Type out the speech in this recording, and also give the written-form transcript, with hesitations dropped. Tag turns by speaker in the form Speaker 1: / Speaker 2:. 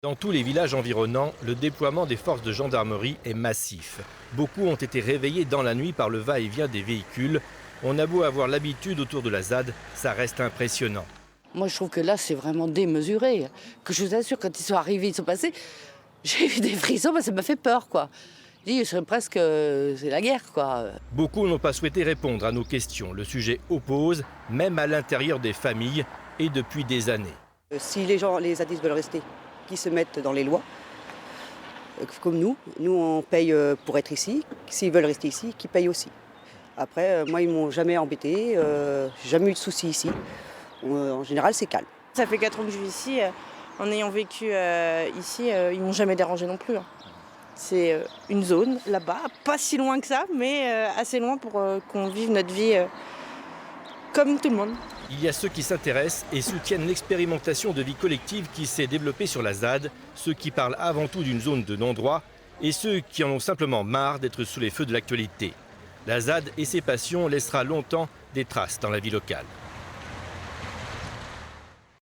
Speaker 1: Dans tous les villages environnants, le déploiement des forces de gendarmerie est massif. Beaucoup ont été réveillés dans la nuit par le va-et-vient des véhicules. On a beau avoir l'habitude autour de la ZAD, ça reste impressionnant.
Speaker 2: Moi, je trouve que là, c'est vraiment démesuré. Que je vous assure, quand ils sont arrivés, ils sont passés, j'ai eu des frissons, ça m'a fait peur, quoi. Je dis, c'est presque, c'est la guerre, quoi.
Speaker 1: Beaucoup n'ont pas souhaité répondre à nos questions. Le sujet oppose, même à l'intérieur des familles, et depuis des années.
Speaker 3: Si les gens, les zadistes veulent rester, qu'ils se mettent dans les lois, comme nous on paye pour être ici, s'ils veulent rester ici, qu'ils payent aussi. Après, moi ils m'ont jamais embêté, j'ai jamais eu de soucis ici. En général c'est calme.
Speaker 4: Ça fait 4 ans que je vis ici, en ayant vécu ici, ils m'ont jamais dérangé non plus. C'est une zone là-bas, pas si loin que ça, mais assez loin pour qu'on vive notre vie comme tout le monde.
Speaker 1: Il y a ceux qui s'intéressent et soutiennent l'expérimentation de vie collective qui s'est développée sur la ZAD, ceux qui parlent avant tout d'une zone de non-droit et ceux qui en ont simplement marre d'être sous les feux de l'actualité. La ZAD et ses passions laissera longtemps des traces dans la vie locale.